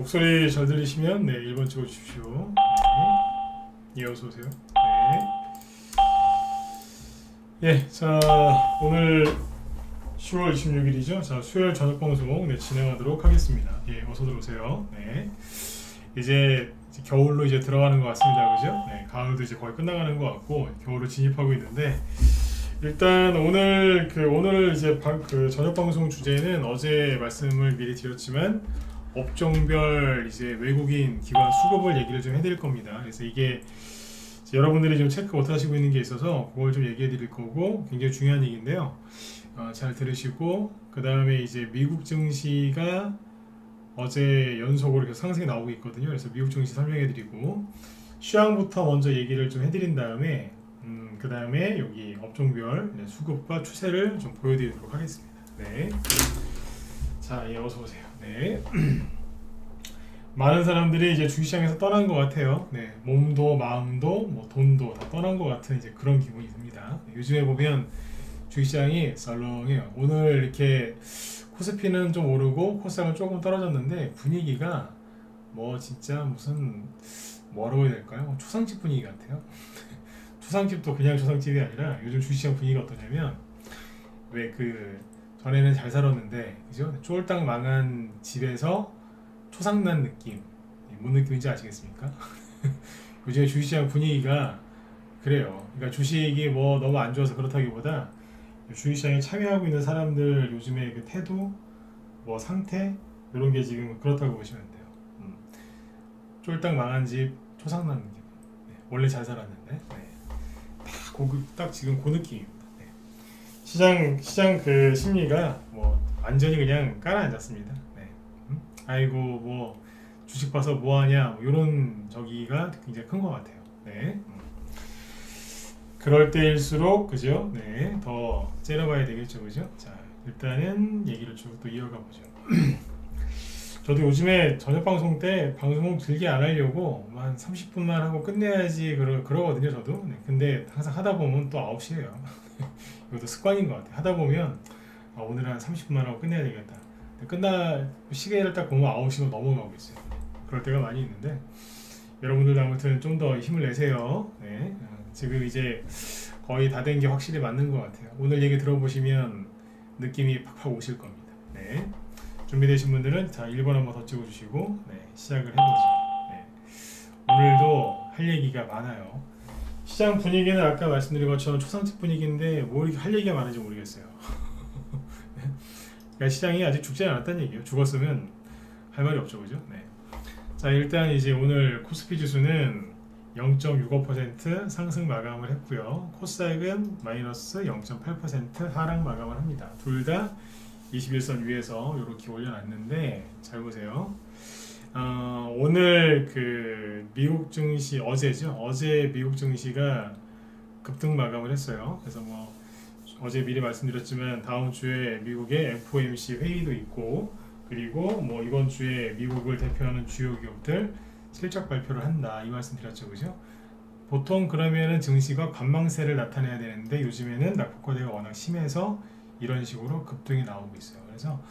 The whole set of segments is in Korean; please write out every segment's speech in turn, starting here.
목소리 잘 들리시면 네 1번 찍어주십시오. 네. 예, 어서오세요. 네. 예, 자 오늘 10월 26일이죠. 자 수요일 저녁 방송 네, 진행하도록 하겠습니다. 예, 어서 들어오세요. 네. 이제 겨울로 이제 들어가는 것 같습니다. 그죠? 네, 가을도 이제 거의 끝나가는 것 같고 겨울로 진입하고 있는데 일단 오늘 이제 저녁 방송 주제는 어제 말씀을 미리 드렸지만 업종별 이제 외국인 기관 수급을 얘기를 좀 해드릴 겁니다. 그래서 이게 여러분들이 좀 체크 못 하시고 있는 게 있어서 그걸 좀 얘기해 드릴 거고 굉장히 중요한 얘기인데요. 잘 들으시고 그 다음에 이제 미국 증시가 어제 연속으로 계속 상승이 나오고 있거든요. 그래서 미국 증시 설명해 드리고 시황부터 먼저 얘기를 좀 해드린 다음에 그 다음에 여기 업종별 수급과 추세를 좀 보여드리도록 하겠습니다. 네. 자, 예, 어서 오세요. 네. 많은 사람들이 이제 주식시장에서 떠난 것 같아요. 네, 몸도 마음도 뭐 돈도 다 떠난 것 같은 이제 그런 기분이 듭니다. 요즘에 보면 주식시장이 썰렁해요. 오늘 이렇게 코스피는 좀 오르고 코스닥은 조금 떨어졌는데 분위기가 뭐 진짜 무슨 뭐라고 해야 될까요? 초상집 분위기 같아요. 초상집도 그냥 초상집이 아니라 요즘 주식시장 분위기가 어떠냐면 왜 전에는 잘 살았는데 그죠? 쫄딱 망한 집에서 초상난 느낌 뭔 느낌인지 아시겠습니까? 요즘에 주식시장 분위기가 그래요. 그러니까 주식이 뭐 너무 안 좋아서 그렇다기보다 주식시장에 참여하고 있는 사람들 요즘에 그 태도 뭐 상태 이런 게 지금 그렇다고 보시면 돼요. 쫄딱 망한 집 초상난 느낌. 네, 원래 잘 살았는데 네. 딱 지금 그 느낌입니다. 네. 시장 그 심리가 뭐 완전히 그냥 깔아앉았습니다. 네. 아이고 뭐 주식 봐서 뭐하냐 뭐 이런 저기가 굉장히 큰 것 같아요. 네. 그럴 때일수록 그죠? 네, 더 째려봐야 되겠죠, 그죠? 자, 일단은 얘기를 쭉 또 이어가 보죠. 저도 요즘에 저녁 방송 때 방송 길게 안 하려고 한 30분만 하고 끝내야지 그러거든요, 저도. 네, 근데 항상 하다 보면 또 9시예요. 이것도 습관인 것 같아요. 하다 보면 오늘 한 30분만 하고 끝내야 되겠다. 시계를 딱 보면 9시가 넘어가고 있어요. 그럴 때가 많이 있는데 여러분들도 아무튼 좀 더 힘을 내세요. 네. 지금 이제 거의 다 된 게 확실히 맞는 것 같아요. 오늘 얘기 들어보시면 느낌이 팍팍 오실 겁니다. 네. 준비되신 분들은 자 1번 한번 더 찍어주시고 네, 시작을 해보죠. 네. 오늘도 할 얘기가 많아요. 시장 분위기는 아까 말씀드린 것처럼 초상집 분위기인데 뭐 이렇게 할 얘기가 많은지 모르겠어요. 그러니까 시장이 아직 죽지 않았다는 얘기예요. 죽었으면 할 말이 없죠, 그죠? 네. 자, 일단 이제 오늘 코스피 지수는 0.65% 상승 마감을 했고요. 코스닥은 마이너스 0.8% 하락 마감을 합니다. 둘 다 21선 위에서 이렇게 올려놨는데 잘 보세요. 오늘 미국 증시 어제죠. 어제 미국 증시가 급등 마감을 했어요. 그래서 뭐 어제 미리 말씀드렸지만 다음 주에 미국의 FOMC 회의도 있고 그리고 뭐 이번 주에 미국을 대표하는 주요 기업들 실적 발표를 한다 이 말씀 드렸죠, 그죠? 보통 그러면은 증시가 관망세를 나타내야 되는데 요즘에는 낙폭과대가 워낙 심해서 이런 식으로 급등이 나오고 있어요. 그래서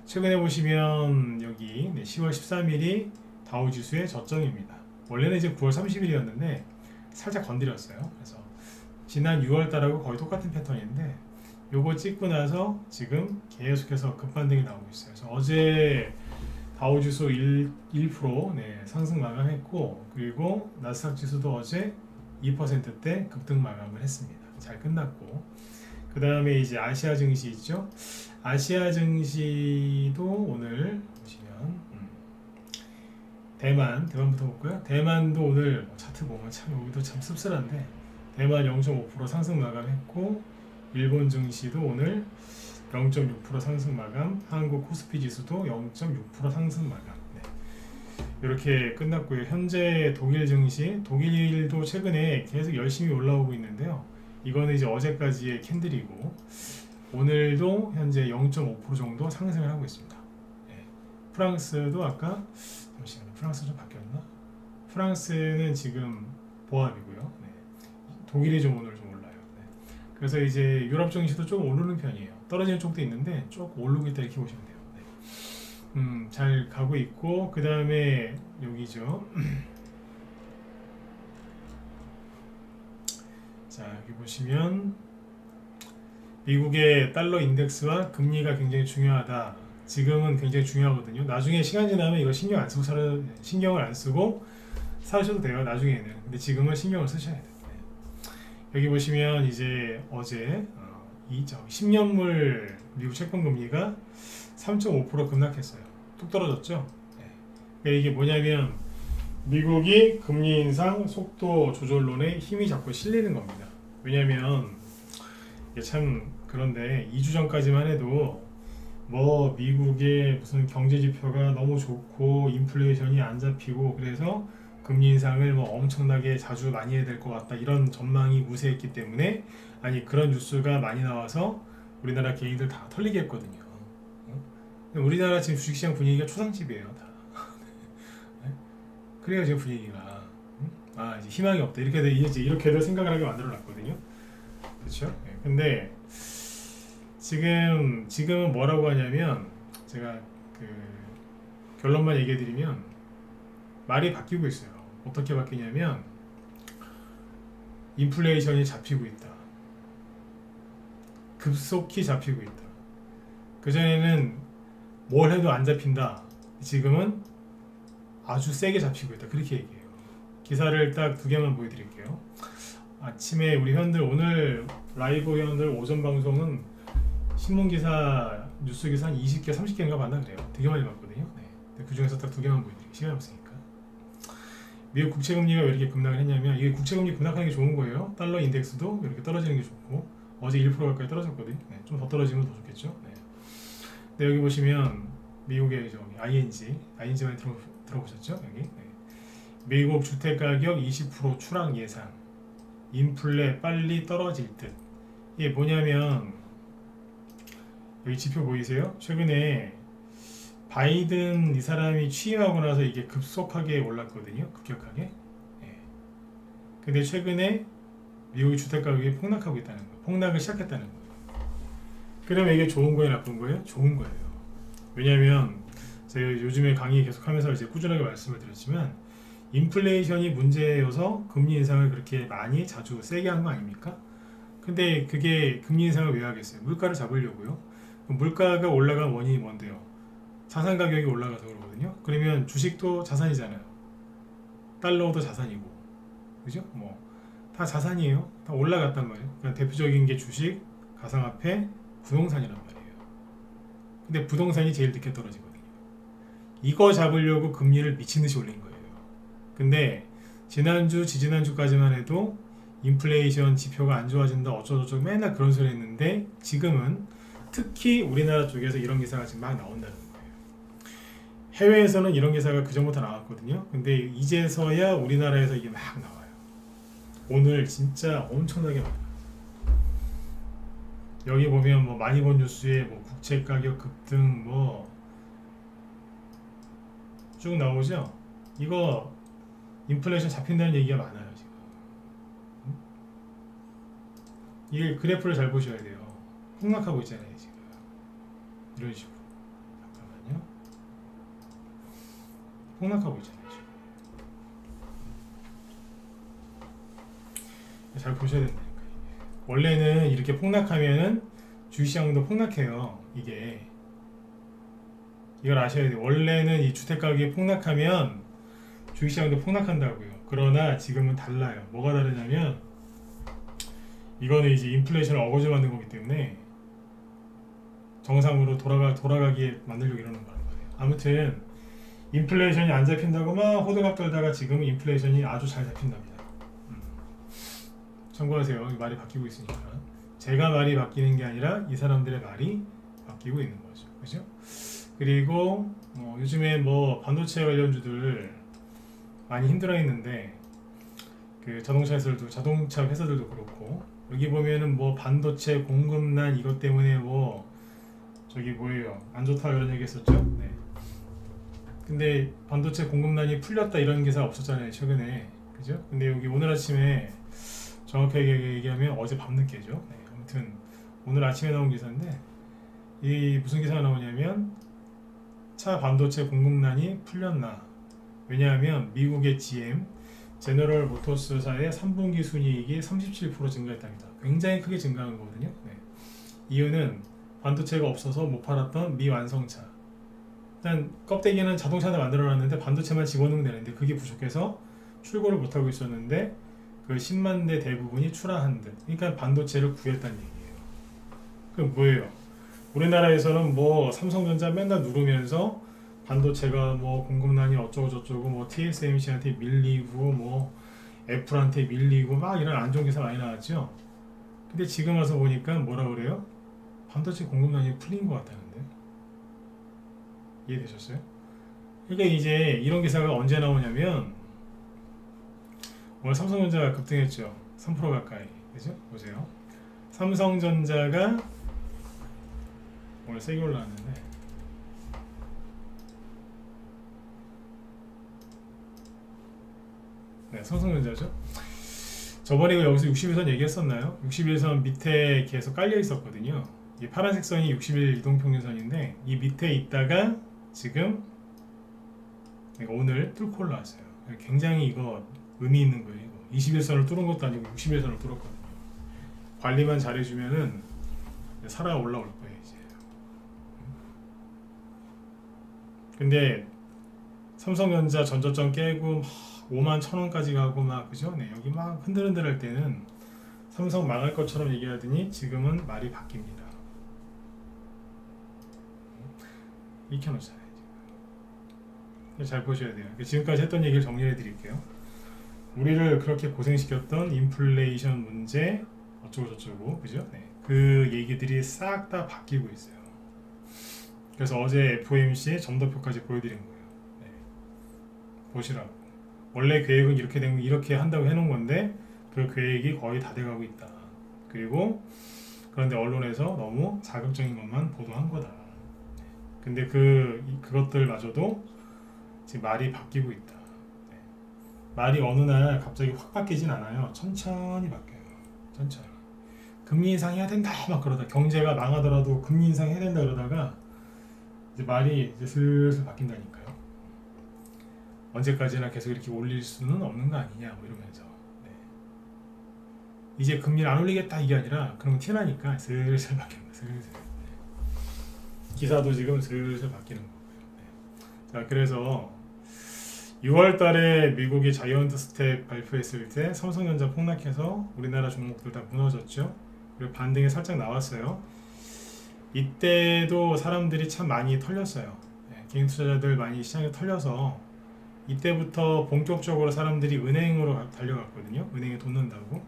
최근에 보시면 여기 10월 13일이 다우지수의 저점입니다. 원래는 이제 9월 30일이었는데 살짝 건드렸어요. 그래서 지난 6월달하고 거의 똑같은 패턴인데 요거 찍고 나서 지금 계속해서 급반등이 나오고 있어요. 그래서 어제 다우지수 1% 네, 상승 마감했고 그리고 나스닥 지수도 어제 2%대 급등 마감을 했습니다. 잘 끝났고 그 다음에 이제 아시아 증시 있죠. 아시아 증시도 오늘 보시면 대만부터 볼까요? 대만도 오늘 차트 보면 참 여기도 참 씁쓸한데 대만 0.5% 상승 마감했고 일본 증시도 오늘 0.6% 상승 마감, 한국 코스피 지수도 0.6% 상승 마감. 네. 이렇게 끝났고요. 현재 독일 증시, 독일도 최근에 계속 열심히 올라오고 있는데요. 이거는 이제 어제까지의 캔들이고 오늘도 현재 0.5% 정도 상승을 하고 있습니다. 네. 프랑스도 아까 잠시만요. 프랑스 좀 바뀌었나? 프랑스는 지금 보합이고요. 네. 독일이 좀 오늘 좀 올라요. 네. 그래서 이제 유럽 증시도 좀 오르는 편이에요. 떨어지는 쪽도 있는데 조금 오르고 있다 이렇게 보시면 돼요. 네. 잘 가고 있고, 그 다음에 여기죠. 자, 여기 보시면 미국의 달러 인덱스와 금리가 굉장히 중요하다. 지금은 굉장히 중요하거든요. 나중에 시간 지나면 이거 신경을 안 쓰고 사셔도 돼요. 나중에는. 근데 지금은 신경을 쓰셔야 돼요. 여기 보시면 이제 어제 10년물 미국 채권 금리가 3.5% 급락했어요. 뚝 떨어졌죠. 네. 이게 뭐냐면 미국이 금리 인상 속도 조절론에 힘이 자꾸 실리는 겁니다. 왜냐면 이게 참 그런데 2주 전까지만 해도 뭐 미국의 무슨 경제 지표가 너무 좋고 인플레이션이 안 잡히고 그래서 금리 인상을 뭐 엄청나게 자주 많이 해야 될 것 같다 이런 전망이 우세했기 때문에 아니 그런 뉴스가 많이 나와서 우리나라 개인들 다 털리게 했거든요. 우리나라 지금 주식시장 분위기가 초상집이에요 다. 그래야 지금 분위기가 이제 희망이 없다 이렇게들 생각을 하게 만들어 놨거든요. 그렇죠? 근데 지금은 뭐라고 하냐면 제가 결론만 얘기해 드리면 말이 바뀌고 있어요. 어떻게 바뀌냐면 인플레이션이 잡히고 있다. 급속히 잡히고 있다. 그전에는 뭘 해도 안 잡힌다. 지금은 아주 세게 잡히고 있다. 그렇게 얘기해요. 기사를 딱 2개만 보여드릴게요. 아침에 우리 회원들 오늘 라이브 회원들 오전 방송은 신문기사, 뉴스기사 한 20개, 30개인가 봤나 그래요. 되게 많이 봤거든요. 네. 그 중에서 딱 2개만 보여드릴게요. 시간이 없으니까. 미국 국채금리가 왜 이렇게 급락을 했냐면 이게 국채금리 급락하는 게 좋은 거예요. 달러 인덱스도 이렇게 떨어지는 게 좋고 어제 1% 가까이 떨어졌거든요. 네. 좀 더 떨어지면 더 좋겠죠. 네. 근데 여기 보시면 미국의 ING 많이 들어보셨죠? 여기 네. 미국 주택가격 20% 추락 예상 인플레 빨리 떨어질 듯. 이게 뭐냐면 여기 지표 보이세요? 최근에 바이든 이 사람이 취임하고 나서 이게 급속하게 올랐거든요. 급격하게. 예. 근데 최근에 미국의 주택가격이 폭락하고 있다는 거예요. 폭락을 시작했다는 거예요. 그러면 이게 좋은 거예요? 나쁜 거예요? 좋은 거예요. 왜냐하면 제가 요즘에 강의 계속하면서 이제 꾸준하게 말씀을 드렸지만 인플레이션이 문제여서 금리 인상을 그렇게 많이 자주 세게 한 거 아닙니까? 근데 그게 금리 인상을 왜 하겠어요? 물가를 잡으려고요. 물가가 올라간 원인이 뭔데요? 자산 가격이 올라가서 그러거든요. 그러면 주식도 자산이잖아요. 달러도 자산이고, 그죠? 뭐 다 자산이에요. 다 올라갔단 말이에요. 그러니까 대표적인 게 주식, 가상화폐, 부동산이란 말이에요. 근데 부동산이 제일 늦게 떨어지거든요. 이거 잡으려고 금리를 미친 듯이 올린 거예요. 근데 지난주, 지지난주까지만 해도 인플레이션 지표가 안 좋아진다 어쩌고저쩌고 맨날 그런 소리 했는데 지금은 특히 우리나라 쪽에서 이런 기사가 지금 막 나온다는 거예요. 해외에서는 이런 기사가 그전부터 나왔거든요. 근데 이제서야 우리나라에서 이게 막 나와요. 오늘 진짜 엄청나게 많아요. 여기 보면 뭐 많이 본 뉴스에 뭐 국채 가격 급등 뭐 쭉 나오죠. 이거 인플레이션 잡힌다는 얘기가 많아요 지금. 이게 그래프를 잘 보셔야 돼요. 폭락하고 있잖아요 지금. 이런 식으로. 잠깐만요. 폭락하고 있잖아요 지금. 잘 보셔야 된다니까. 원래는 이렇게 폭락하면은 주식시장도 폭락해요. 이걸 아셔야 돼요. 원래는 이 주택가격이 폭락하면 주식시장도 폭락한다고요. 그러나 지금은 달라요. 뭐가 다르냐면 이거는 이제 인플레이션을 어거지 만든 거기 때문에 정상으로 돌아가게 만들려고 이러는 거란 말이에요. 아무튼 인플레이션이 안 잡힌다고 막 호들갑 떨다가 지금은 인플레이션이 아주 잘 잡힌답니다. 참고하세요. 말이 바뀌고 있으니까. 제가 말이 바뀌는 게 아니라 이 사람들의 말이 바뀌고 있는 거죠. 그죠? 그리고 요즘에 뭐 반도체 관련주들 많이 힘들어했는데 그 자동차 회사들도 그렇고 여기 보면은 뭐 반도체 공급난 이것 때문에 뭐 저기 뭐예요 안 좋다 이런 얘기 했었죠. 네. 근데 반도체 공급난이 풀렸다 이런 기사 없었잖아요 최근에. 그죠? 근데 여기 오늘 아침에 정확하게 얘기하면 어제 밤늦게죠. 네. 아무튼 오늘 아침에 나온 기사인데 이 무슨 기사가 나오냐면 차 반도체 공급난이 풀렸나? 왜냐하면 미국의 GM 제너럴 모터스사의 3분기 순이익이 37% 증가했답니다. 굉장히 크게 증가한 거거든요. 네. 이유는 반도체가 없어서 못 팔았던 미완성차. 일단 껍데기는 자동차를 만들어놨는데 반도체만 집어넣으면 되는데 그게 부족해서 출고를 못하고 있었는데 그 10만 대 대부분이 출하한 듯. 그러니까 반도체를 구했다는 얘기예요. 그럼 뭐예요? 우리나라에서는 뭐 삼성전자 맨날 누르면서 반도체가 뭐 공급난이 어쩌고 저쩌고 뭐 TSMC한테 밀리고 뭐 애플한테 밀리고 막 이런 안 좋은 기사 많이 나왔죠. 근데 지금 와서 보니까 뭐라 그래요? 반도체 공급난이 풀린 것 같다는데. 이해되셨어요? 그러니까 이제 이런 기사가 언제 나오냐면 오늘 삼성전자가 급등했죠. 3% 가까이. 그죠? 보세요. 삼성전자가 오늘 세게 올라왔는데 네, 삼성전자죠. 저번에 여기서 60일선 얘기했었나요? 60일선 밑에 계속 깔려 있었거든요. 이 파란색 선이 60일 이동평균선인데 이 밑에 있다가 지금 오늘 뚫고 올라왔어요. 굉장히 이거 의미 있는 거예요. 이거. 21선을 뚫은 것도 아니고 61선을 뚫었거든요. 관리만 잘해주면은 살아 올라올 거예요 이제. 근데 삼성전자 전저점 깨고 5만 1,000원까지 가고 막 그죠? 네, 여기 막 흔들흔들 할 때는 삼성 망할 것처럼 얘기하더니 지금은 말이 바뀝니다. 익혀놓잖아요. 잘 보셔야 돼요. 지금까지 했던 얘기를 정리해 드릴게요. 우리를 그렇게 고생시켰던 인플레이션 문제 어쩌고 저쩌고 그죠? 네. 그 얘기들이 싹 다 바뀌고 있어요. 그래서 어제 FOMC 점도표까지 보여드린 거예요. 네. 보시라고. 원래 계획은 이렇게 된 이렇게 한다고 해놓은 건데 그 계획이 거의 다 돼가고 있다. 그리고 그런데 언론에서 너무 자극적인 것만 보도한 거다. 근데 그것들마저도 지금 말이 바뀌고 있다. 네. 말이 어느 날 갑자기 확 바뀌진 않아요. 천천히 바뀌어요. 천천히. 금리 인상해야 된다 막 그러다 경제가 망하더라도 금리 인상해야 된다 그러다가 이제 말이 이제 슬슬 바뀐다니까요. 언제까지나 계속 이렇게 올릴 수는 없는 거 아니냐 뭐 이러면서 네. 이제 금리를 안 올리겠다 이게 아니라 그러면 티나니까 슬슬 바뀌는 거예요. 슬슬. 네. 기사도 지금 슬슬 바뀌는 거고요. 네. 자 그래서 6월달에 미국이 자이언트 스텝 발표했을 때 삼성전자 폭락해서 우리나라 종목들 다 무너졌죠. 그리고 반등이 살짝 나왔어요. 이때도 사람들이 참 많이 털렸어요. 네. 개인 투자자들 많이 시장에 털려서 이때부터 본격적으로 사람들이 은행으로 달려갔거든요. 은행에 돈 넣는다고.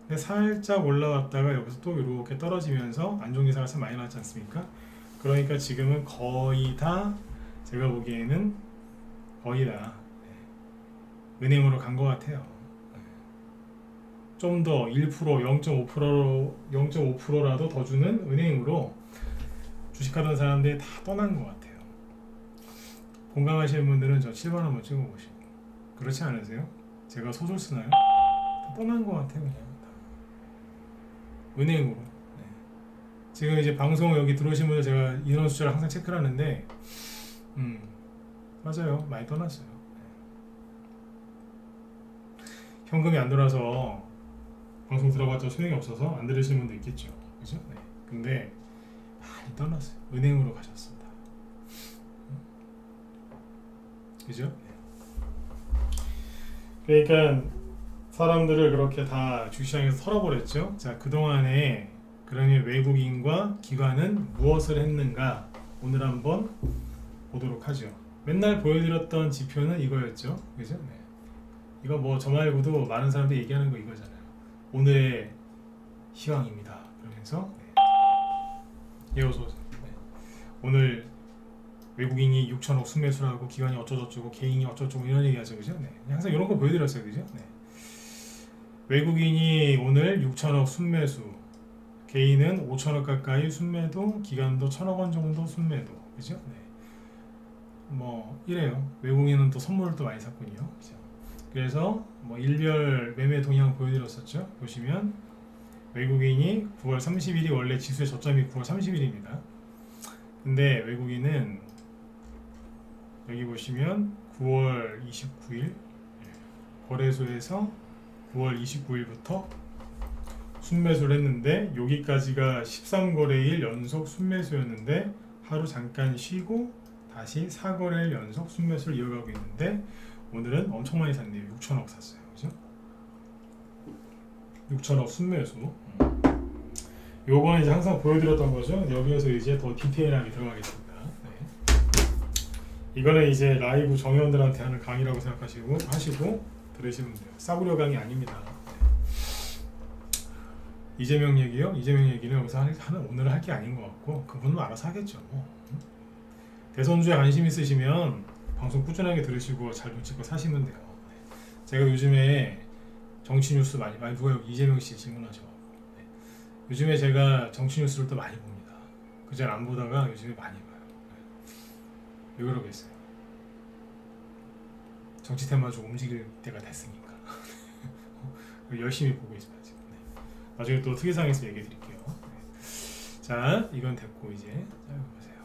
근데 살짝 올라왔다가 여기서 또 이렇게 떨어지면서 안 좋은 기사가 참 많이 나왔지 않습니까? 그러니까 지금은 거의 다 제가 보기에는 거의 다 은행으로 간 것 같아요. 좀 더 1%, 0.5%라도 더 주는 은행으로 주식하던 사람들이 다 떠난 것 같아요. 공감하시는 분들은 저 7번 한번 찍어보시고. 그렇지 않으세요? 제가 소설 쓰나요? 다 떠난 것 같아요. 그냥 다. 은행으로. 네. 지금 이제 방송 여기 들어오신 분들 제가 인원 숫자를 항상 체크를 하는데 맞아요. 많이 떠났어요. 네. 현금이 안 돌아서 방송 들어봤자 소용이 없어서 안 들으시는 분도 있겠죠. 그죠? 네. 근데 많이 떠났어요. 은행으로 가셨습니다. 그죠? 그러니까 사람들을 그렇게 다 주시장에서 털어버렸죠. 자, 그동안에 그러면 외국인과 기관은 무엇을 했는가 오늘 한번 보도록 하죠. 맨날 보여드렸던 지표는 이거였죠. 그죠? 네. 이거 뭐 저 말고도 많은 사람들이 얘기하는 거 이거잖아요. 오늘의 희망입니다. 그러면서 오늘 외국인이 6천억 순매수라고 기관이 어쩌고저쩌고 개인이 어쩌고저쩌고 이런 얘기하죠. 그죠? 네. 항상 이런 거 보여드렸어요. 그죠? 네. 외국인이 오늘 6천억 순매수, 개인은 5천억 가까이 순매도, 기관도 1,000억 원 정도 순매도. 그죠? 네. 뭐 이래요. 외국인은 또 선물을 또 많이 샀군요. 그죠? 그래서 뭐 일별 매매 동향 보여드렸었죠. 보시면 외국인이 9월 30일이 원래 지수의 저점이 9월 30일입니다. 근데 외국인은 여기 보시면 9월 29일 거래소에서 9월 29일부터 순매수를 했는데 여기까지가 13거래일 연속 순매수였는데 하루 잠깐 쉬고 다시 4거래일 연속 순매수를 이어가고 있는데 오늘은 엄청 많이 샀네요. 6천억 샀어요. 그죠? 6천억 순매수. 요거는 이제 항상 보여드렸던 거죠. 여기에서 이제 더 디테일하게 들어가겠습니다. 네. 이거는 이제 라이브 정회원들한테 하는 강의라고 생각하시고 들으시면 돼요. 싸구려 강의 아닙니다. 이재명 얘기요? 이재명 얘기는 여기서 오늘 할 게 아닌 것 같고 그분은 알아서 하겠죠. 대선주에 관심 있으시면 방송 꾸준하게 들으시고 잘 눈치껏 사시면 돼요. 제가 요즘에 정치 뉴스 많이 누가 여기 이재명 씨 질문하셔. 요즘에 제가 정치 뉴스를 또 많이 봅니다. 그전 안 보다가 요즘에 많이 봐요. 왜 그러겠어요? 정치 테마 좀 움직일 때가 됐으니까. 열심히 보고 있습니다. 지금. 네. 나중에 또 특이사항에서 얘기해 드릴게요. 네. 자, 이건 됐고 이제 자, 보세요.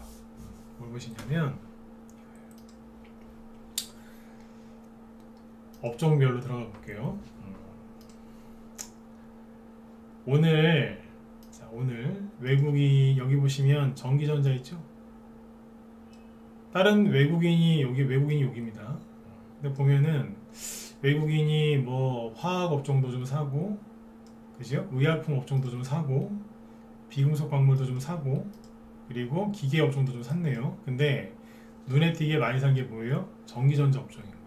뭘 보시냐면 업종별로 들어가 볼게요. 오늘 외국인 여기 보시면 전기전자 있죠? 다른 외국인이 여기입니다. 근데 보면은 외국인이 뭐 화학 업종도 좀 사고, 그죠? 의약품 업종도 좀 사고, 비금속 광물도 좀 사고, 그리고 기계 업종도 좀 샀네요. 근데 눈에 띄게 많이 산 게 뭐예요? 전기전자 업종인 거예요.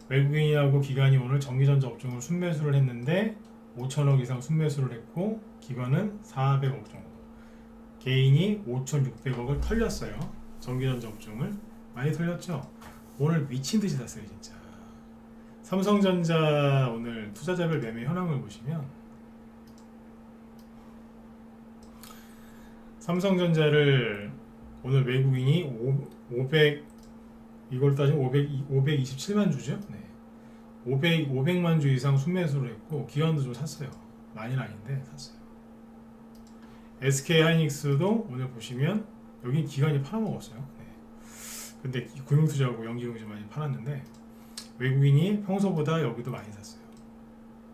외국인하고 기관이 오늘 전기전자 업종을 순매수를 했는데 5천억 이상 순매수를 했고 기관은 400억 정도, 개인이 5,600억을 털렸어요. 전기전자 업종을 많이 털렸죠. 오늘 미친듯이 샀어요 진짜. 삼성전자 오늘 투자자별 매매 현황을 보시면 삼성전자를 오늘 외국인이 500 따지면 527만 주죠. 네. 500만 주 이상 순매수를 했고 기관도 좀 샀어요. 많이는 아닌데 샀어요. SK 하이닉스도 오늘 보시면 여기 기관이 팔아먹었어요. 네. 근데 금융투자하고 연기금융 많이 팔았는데 외국인이 평소보다 여기도 많이 샀어요.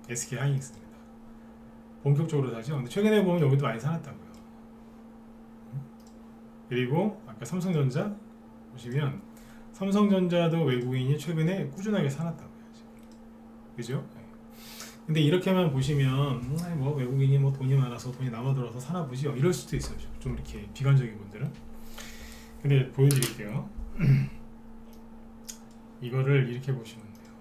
SK 하이닉스입니다. 본격적으로 사죠. 근데 최근에 보면 여기도 많이 사놨다고요. 그리고 아까 삼성전자 보시면 삼성전자도 외국인이 최근에 꾸준하게 사놨다고요. 그죠? 근데 이렇게만 보시면 뭐 외국인이 뭐 돈이 많아서 돈이 남아들어서 사나 보지 이럴 수도 있어요. 좀 이렇게 비관적인 분들은. 근데 보여드릴게요. 이거를 이렇게 보시면 돼요.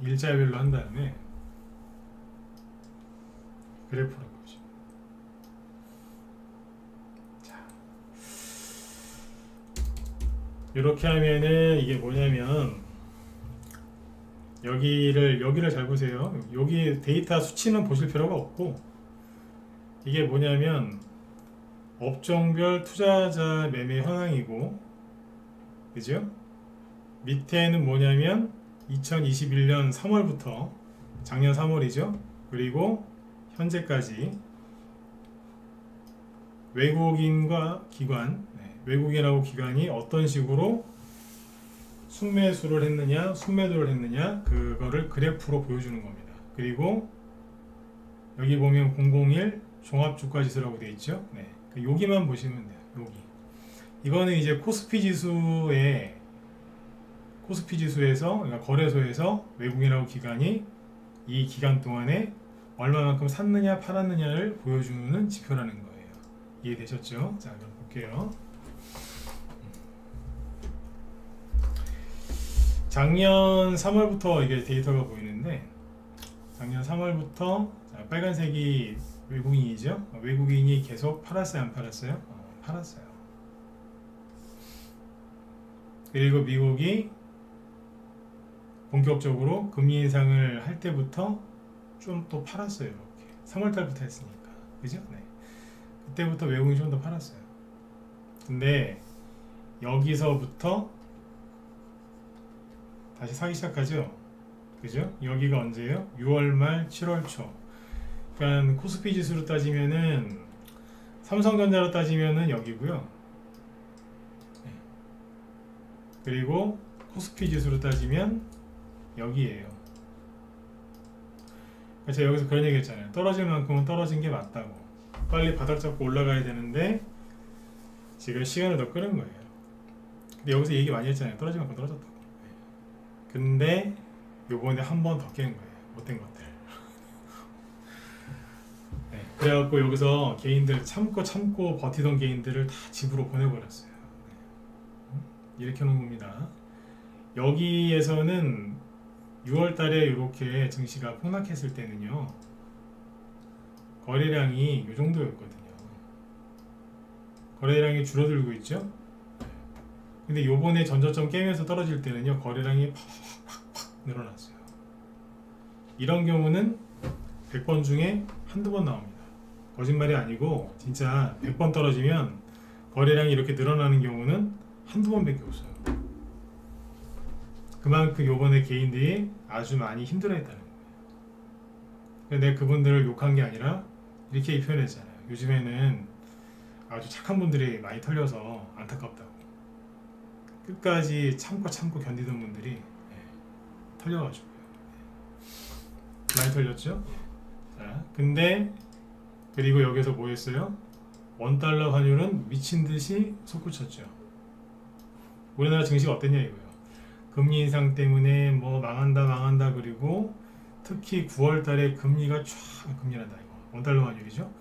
일자별로 한 다음에 그래프로 보시면 이렇게 하면은 이게 뭐냐면 여기를 잘 보세요. 여기 데이터 수치는 보실 필요가 없고 이게 뭐냐면 업종별 투자자 매매 현황이고, 그죠? 밑에는 뭐냐면 2021년 3월부터 작년 3월이죠. 그리고 현재까지 외국인과 기관, 외국인하고 기관이 어떤 식으로 순매수를 했느냐 순매도를 했느냐 그거를 그래프로 보여주는 겁니다. 그리고 여기 보면 001 종합주가지수라고 되어 있죠. 네, 여기만 보시면 돼요. 여기 이거는 이제 코스피 지수에서 그러니까 거래소에서 외국인하고 기관이 이 기간 동안에 얼마만큼 샀느냐 팔았느냐를 보여주는 지표라는 거예요. 이해되셨죠? 자, 그럼 볼게요. 작년 3월부터 이게 데이터가 보이는데 작년 3월부터 빨간색이 외국인이죠. 외국인이 계속 팔았어요, 안 팔았어요? 팔았어요. 그리고 미국이 본격적으로 금리 인상을 할 때부터 좀 또 팔았어요. 이렇게 3월달부터 했으니까, 그죠? 네. 그때부터 외국인이 좀 더 팔았어요. 근데 여기서부터 다시 사기 시작하죠. 그죠? 여기가 언제예요? 6월 말 7월 초. 그러니까 코스피 지수로 따지면은 삼성전자로 따지면은 여기고요. 네. 그리고 코스피 지수로 따지면 여기에요. 제가 여기서 그런 얘기 했잖아요. 떨어질 만큼은 떨어진 게 맞다고. 빨리 바닥 잡고 올라가야 되는데 지금 시간을 더 끄는 거예요. 근데 여기서 얘기 많이 했잖아요. 떨어질 만큼 떨어졌다고. 근데 요번에 한 번 더 깬 거예요. 못된 것들. 네. 그래갖고 여기서 개인들 참고 버티던 개인들을 다 집으로 보내버렸어요. 네. 이렇게 놓은 겁니다. 여기에서는 6월 달에 이렇게 증시가 폭락했을 때는요, 거래량이 이 정도였거든요. 거래량이 줄어들고 있죠. 근데 요번에 전저점 깨면서 떨어질 때는요, 거래량이 팍팍팍 늘어났어요. 이런 경우는 100번 중에 한두 번 나옵니다. 거짓말이 아니고 진짜 100번 떨어지면 거래량이 이렇게 늘어나는 경우는 한두 번밖에 없어요. 그만큼 요번에 개인들이 아주 많이 힘들어했다는 거예요. 근데 내가 그분들을 욕한 게 아니라 이렇게 표현했잖아요. 요즘에는 아주 착한 분들이 많이 털려서 안타깝다고. 끝까지 참고 견디던 분들이 털려가지고요. 많이 털렸죠? 자, 근데 그리고 여기서 뭐 했어요? 원달러 환율은 미친듯이 솟구쳤죠. 우리나라 증시가 어땠냐 이거예요. 금리 인상 때문에 뭐 망한다 그리고 특히 9월 달에 금리가 금리란다 이거 원달러 환율이죠.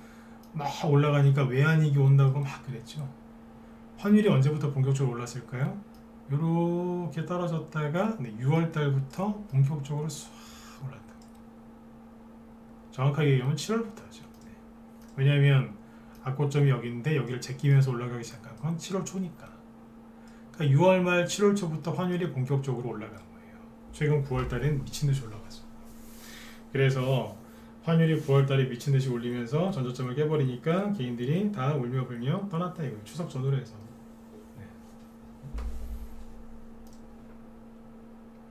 막 올라가니까 외환위기 온다고 막 그랬죠. 환율이 언제부터 본격적으로 올랐을까요? 이렇게 떨어졌다가 6월 달부터 본격적으로 싹 올랐다. 정확하게 얘기하면 7월부터죠. 네. 왜냐하면 악고점이 여기인데 여기를 제끼면서 올라가기 시작한 건 7월 초니까. 그러니까 6월 말 7월 초부터 환율이 본격적으로 올라간 거예요. 최근 9월 달엔 미친듯이 올라갔어요. 그래서 환율이 9월 달에 미친듯이 올리면서 전저점을 깨버리니까 개인들이 다 울며불며 떠났다 이거예요. 추석 전후로 해서. 네.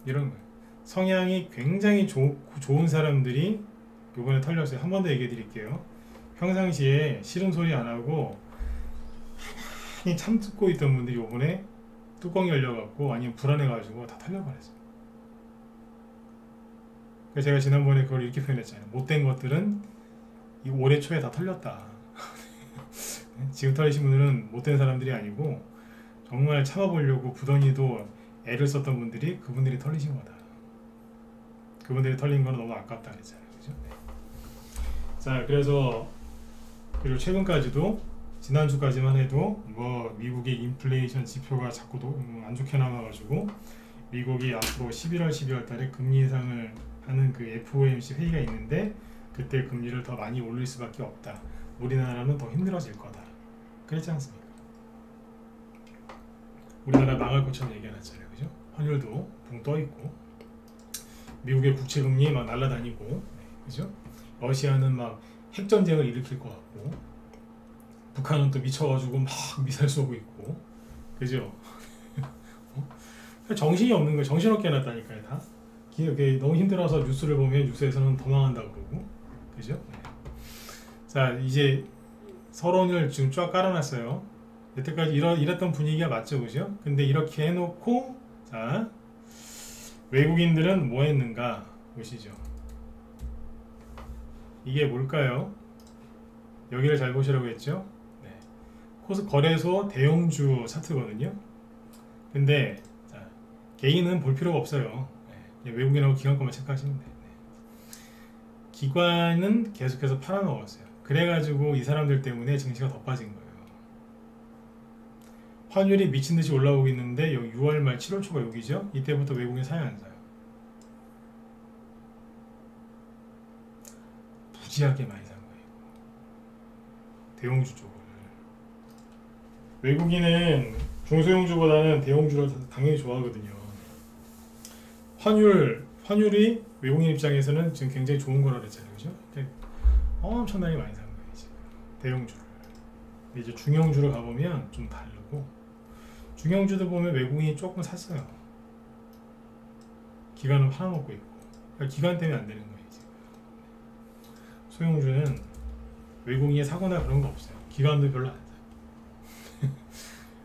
이런 거예요. 성향이 굉장히 좋은 사람들이 요번에 털렸어요. 한 번 더 얘기해 드릴게요. 평상시에 싫은 소리 안 하고 가만히 참고 있던 분들이 요번에 뚜껑이 열려갖고 아니면 불안해가지고 다 털려버렸어요. 그래서 제가 지난번에 그걸 이렇게 표현했잖아요. 못된 것들은 이 올해 초에 다 털렸다. 지금 털리신 분들은 못된 사람들이 아니고 정말 참아보려고 부더니도 애를 썼던 분들이 그분들이 털리신 거다. 그분들이 털린 거는 너무 아깝다 그랬잖아요. 그죠? 네. 자, 그래서 그리고 최근까지도 지난주까지만 해도 뭐 미국의 인플레이션 지표가 자꾸 안 좋게 나와가지고 미국이 앞으로 11월, 12월 달에 금리 인상을 하는 그 FOMC 회의가 있는데 그때 금리를 더 많이 올릴 수밖에 없다. 우리나라는 더 힘들어질 거다. 그랬지 않습니까? 우리나라 망할 것처럼 얘기해놨잖아요. 그죠? 환율도 붕 떠있고 미국의 국채금리 막 날아다니고 네, 그죠? 러시아는 막 핵전쟁을 일으킬 것 같고 북한은 또 미쳐가지고 막 미사일 쏘고 있고 그죠? 정신이 없는 거예요. 정신없게 해놨다니까요. 다 너무 힘들어서 뉴스를 보면 뉴스에서는 더 망한다고 그러고 그죠? 네. 자, 이제 서론을 지금 쫙 깔아놨어요. 여태까지 이랬던 분위기가 맞죠, 그죠? 근데 이렇게 해놓고 자, 외국인들은 뭐 했는가 보시죠. 이게 뭘까요? 여기를 잘 보시라고 했죠? 네. 코스 거래소 대형주 차트거든요. 근데 자, 개인은 볼 필요가 없어요. 네. 외국인하고 기관 것만 체크하시면 돼요. 네. 기관은 계속해서 팔아먹었어요. 그래가지고 이 사람들 때문에 증시가 더 빠진 거예요. 환율이 미친듯이 올라오고 있는데 여기 6월 말 7월 초가 여기죠. 이때부터 외국인 사요 안 사요? 무지하게 많이 산 거예요. 대형주 쪽을. 외국인은 중소형주보다는 대형주를 당연히 좋아하거든요. 환율이 외국인 입장에서는 지금 굉장히 좋은 거라 그랬잖아요. 그죠? 엄청나게 많이 산 거예요. 지금. 대형주를. 근데 이제 중형주를 가보면 좀 다르고 중형주도 보면 외국인이 조금 샀어요. 기관은 팔아먹고 있고. 그러니까 기관 때문에 안 되는 거예요. 지금. 소형주는 외국인이 사거나 그런 거 없어요. 기관도 별로 안 사요.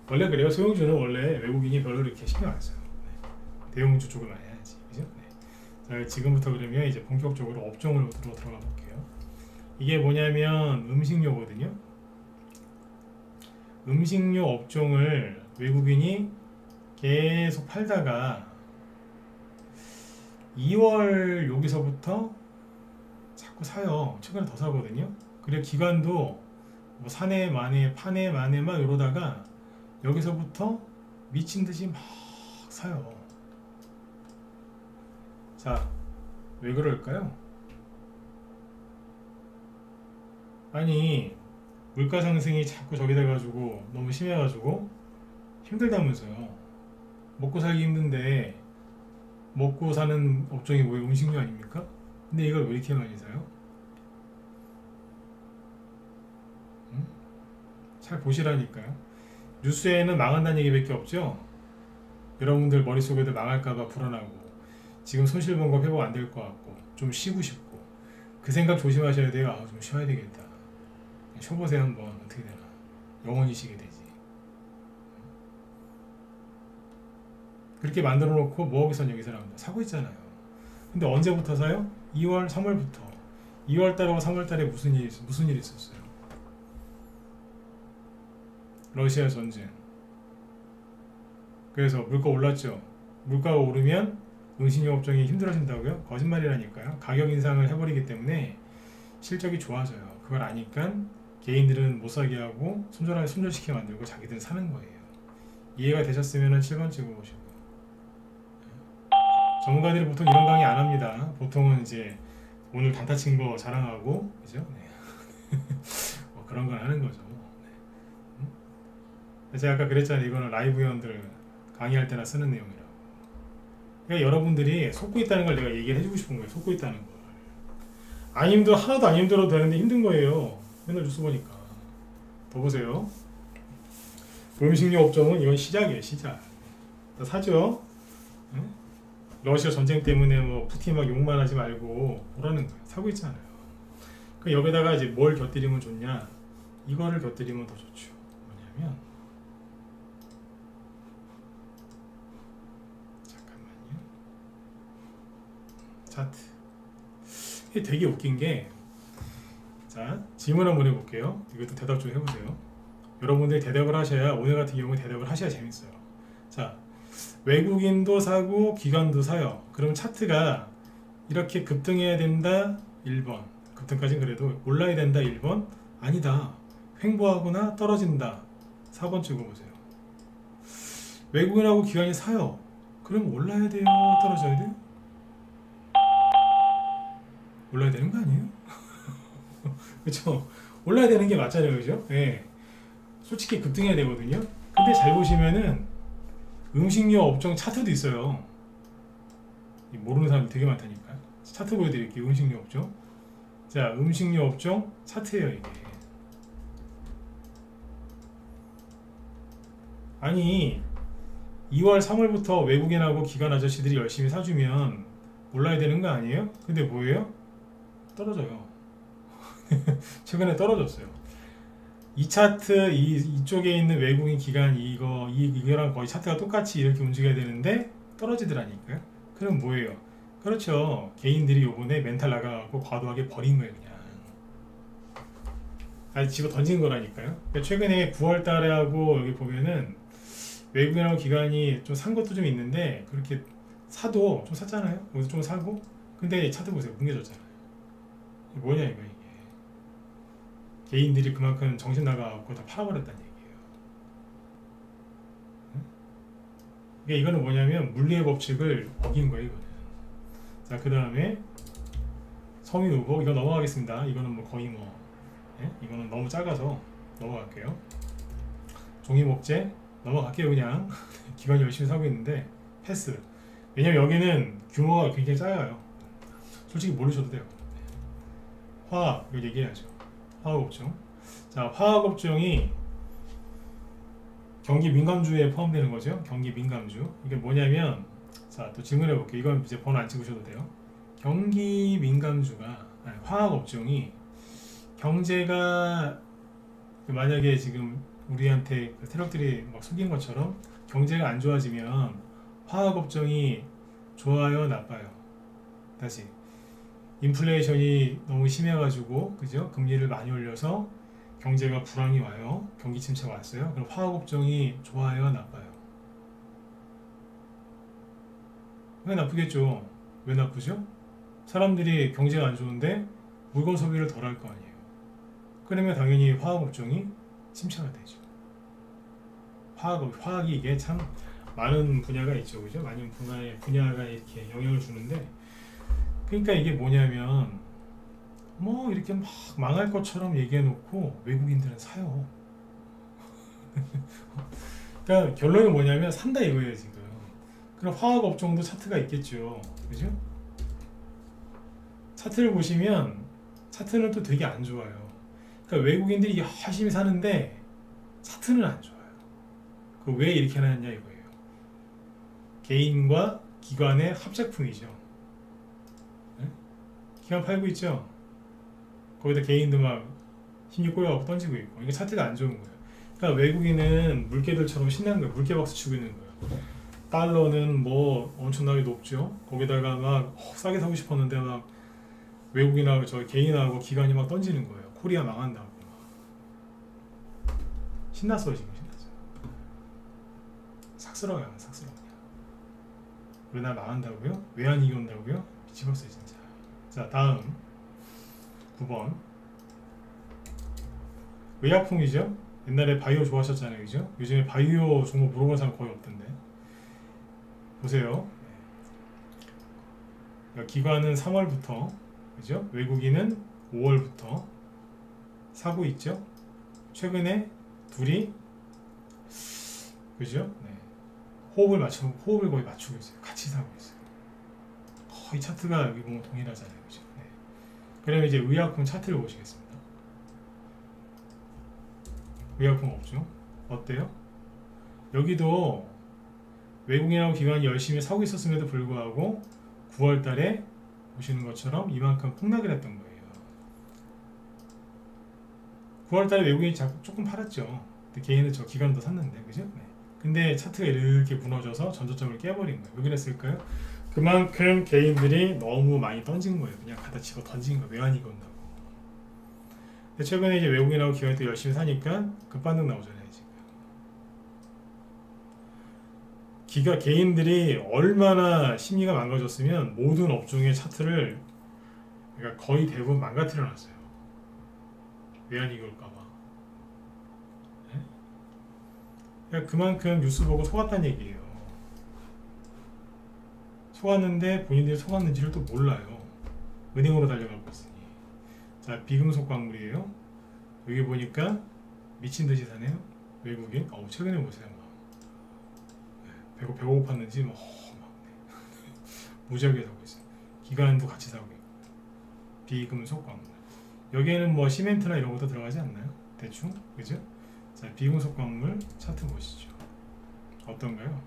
원래 그래요. 소형주는 원래 외국인이 별로 이렇게 신경 안 써요. 네. 대형주 쪽을 많이 해야지. 그죠? 네. 자, 지금부터 그러면 이제 본격적으로 업종으로 들어가 볼게요. 이게 뭐냐면 음식료거든요. 음식료 업종을 외국인이 계속 팔다가 2월 여기서부터 자꾸 사요. 최근에 더 사거든요. 그리고 기관도 뭐 사내 만에 파내 만에만 이러다가 여기서부터 미친듯이 막 사요. 자, 왜 그럴까요? 아니, 물가 상승이 자꾸 저기 돼가지고 너무 심해가지고 힘들다면서요. 먹고 살기 힘든데 먹고 사는 업종이 뭐예요? 음식료 아닙니까? 근데 이걸 왜 이렇게 많이 사요? 응? 잘 보시라니까요. 뉴스에는 망한다는 얘기밖에 없죠. 여러분들 머릿속에도 망할까봐 불안하고 지금 손실 본 거 회복 안 될 것 같고 좀 쉬고 싶고 그 생각 조심하셔야 돼요. 아, 좀 쉬어야 되겠다. 쉬어보세요. 한번 어떻게 되나. 영원히 쉬게 되지. 그렇게 만들어 놓고 뭐 하고 있었냐 여기서 나온다. 사고 있잖아요. 근데 언제부터 사요? 2월, 3월부터. 2월달하고 3월달에 무슨 일이 있었어요? 러시아 전쟁. 그래서 물가 올랐죠. 물가가 오르면 음식료 업종이 힘들어진다고요? 거짓말이라니까요. 가격 인상을 해버리기 때문에 실적이 좋아져요. 그걸 아니까 개인들은 못 사게 하고 손절시켜 만들고 자기들은 사는 거예요. 이해가 되셨으면 7번 찍어보시고. 전문가들이 보통 이런 강의 안 합니다. 보통은 이제 오늘 단타 친 거 자랑하고, 그죠? 네. 뭐 그런 걸 하는 거죠. 네. 제가 아까 그랬잖아요. 이거는 라이브 회원들 강의할 때나 쓰는 내용이라고. 그러니까 여러분들이 속고 있다는 걸 내가 얘기를 해주고 싶은 거예요. 속고 있다는 걸. 하나도 안 힘들어도 되는데 힘든 거예요. 맨날 뉴스 보니까. 더 보세요. 음식료 업종은 이건 시작이에요. 시작. 사죠? 응? 러시아 전쟁 때문에 뭐 푸틴 막 욕만 하지 말고 뭐라는 거예요. 사고 있잖아요. 그 여기다가 이제 뭘 곁들이면 좋냐? 이거를 곁들이면 더 좋죠. 뭐냐면 잠깐만요. 차트. 이게 되게 웃긴 게, 자, 질문 한번 해볼게요. 이것도 대답 좀 해보세요. 여러분들이 대답을 하셔야, 오늘 같은 경우에 대답을 하셔야 재밌어요. 자, 외국인도 사고 기관도 사요. 그럼 차트가 이렇게 급등해야 된다 1번, 급등까지는 그래도 올라야 된다 1번, 아니다 횡보하거나 떨어진다 4번 찍어보세요. 외국인하고 기관이 사요. 그럼 올라야 돼요, 떨어져야 돼요? 올라야 되는 거 아니에요? 그쵸? 올라야 되는 게 맞잖아요. 그죠? 예. 솔직히 급등해야 되거든요. 근데 잘 보시면은 음식료 업종 차트도 있어요. 모르는 사람이 되게 많다니까요. 차트 보여드릴게요. 음식료 업종. 자, 음식료 업종 차트예요, 이게. 아니, 2월, 3월부터 외국인하고 기관 아저씨들이 열심히 사주면 올라야 되는 거 아니에요? 근데 뭐예요? 떨어져요. 최근에 떨어졌어요. 이 차트, 이쪽에 있는 외국인 기관 이거랑 거의 차트가 똑같이 이렇게 움직여야 되는데 떨어지더라니까요. 그럼 뭐예요? 그렇죠. 개인들이 요번에 멘탈 나가고 과도하게 버린 거예요, 그냥. 아니, 집어 던진 거라니까요. 그러니까 최근에 9월 달에 하고 여기 보면은 외국인하고 기관이 좀 산 것도 좀 있는데, 그렇게 사도 좀 샀잖아요. 여기서 좀 사고. 근데 차트 보세요. 뭉개졌잖아요. 뭐냐 이거, 이게. 개인들이 그만큼 정신 나가고 다 팔아버렸다는 얘기예요. 응? 그러니까 이거는 뭐냐면 물리의 법칙을 어긴 거예요, 이거는. 자, 그 다음에 성인후보, 이거 넘어가겠습니다. 이거는 뭐 거의 뭐, 예? 이거는 너무 작아서 넘어갈게요. 종이목재 넘어갈게요, 그냥. 기관이 열심히 사고 있는데 패스. 왜냐면 여기는 규모가 굉장히 작아요. 솔직히 모르셔도 돼요. 화학, 이거 얘기해야죠. 화학업종. 자, 화학업종이 경기 민감주에 포함되는 거죠. 경기 민감주. 이게 뭐냐면, 자, 또 질문해 볼게요. 이건 이제 번호 안 찍으셔도 돼요. 경기 민감주가, 화학업종이 경제가 만약에 지금 우리한테 그 세력들이 막 속인 것처럼 경제가 안 좋아지면 화학업종이 좋아요, 나빠요? 다시 인플레이션이 너무 심해가지고 그죠? 금리를 많이 올려서 경제가 불황이 와요. 경기 침체가 왔어요. 그럼 화학업종이 좋아요, 나빠요? 왜 나쁘겠죠? 왜 나쁘죠? 사람들이 경제가 안 좋은데 물건 소비를 덜 할 거 아니에요. 그러면 당연히 화학업종이 침체가 되죠. 화학이 이게 참 많은 분야가 있죠. 그죠? 많은 분야가 이렇게 영향을 주는데, 그러니까 이게 뭐냐면 뭐 이렇게 막 망할 것처럼 얘기해 놓고 외국인들은 사요. 그러니까 결론이 뭐냐면 산다 이거예요 지금. 그럼 화학업종도 차트가 있겠죠. 그죠? 차트를 보시면 차트는 또 되게 안 좋아요. 그러니까 외국인들이 열심히 사는데 차트는 안 좋아요. 그 왜 이렇게 하느냐 이거예요. 개인과 기관의 합작품이죠. 네? 기관 팔고 있죠. 거기다 개인도 막 힘이 꼬여갖고 던지고 있고. 이게 차트가 안 좋은 거예요. 그러니까 외국인은 물개들처럼 신나는 거예요. 물개 박수 치고 있는 거예요. 달러는 뭐 엄청나게 높죠. 거기다가 막 싸게 사고 싶었는데 막 외국인하고 저 개인하고 기관이 막 던지는 거예요. 코리아 망한다고. 신났어요 지금. 신났어요. 삭스러워요. 삭스러워요. 우리나라 망한다고요? 외환위기 온다고요? 미치겠어요 진짜. 자, 다음 9번 의약품이죠. 옛날에 바이오 좋아하셨잖아요. 그죠? 요즘에 바이오 종목 물어보는 사람 거의 없던데. 보세요. 기관은 3월부터, 그죠? 외국인은 5월부터 사고 있죠. 최근에 둘이, 그죠? 네. 호흡을 거의 맞추고 있어요. 같이 사고 있어요. 거의 차트가 여기 보면 동일하잖아요. 그죠? 네. 그러면 이제 의약품 차트를 보시겠습니다. 의약품 없죠? 어때요? 여기도 외국인하고 기관이 열심히 사고 있었음에도 불구하고 9월 달에 보시는 것처럼 이만큼 폭락을 했던 거예요. 9월 달에 외국인이 조금 팔았죠. 근데 개인은 저 기관도 샀는데, 그죠? 네. 근데 차트가 이렇게 무너져서 전저점을 깨버린 거예요. 왜 그랬을까요? 그만큼 개인들이 너무 많이 던진 거예요. 그냥 갖다 집어 던진 거예요. 외환위기 온다고. 근데 최근에 이제 외국인하고 기관이 또 열심히 사니까 급반등 나오잖아요. 개인들이 얼마나 심리가 망가졌으면 모든 업종의 차트를, 그러니까 거의 대부분 망가뜨려 놨어요. 외환위기 올까봐. 네? 그러니까 그만큼 뉴스 보고 속았다는 얘기예요. 속았는데 본인들이 속았는지를 또 몰라요. 은행으로 달려가고 있으니. 자, 비금속 광물이에요. 여기 보니까 미친 듯이 사네요. 외국인. 최근에 보세요. 배가 고팠는지 막 무지하게 사고 있어요. 기관도 같이 사고 있고. 비금속 광물. 여기에는 뭐 시멘트나 이런 것도 들어가지 않나요? 대충, 그죠? 자, 비금속 광물 차트 보시죠. 어떤가요?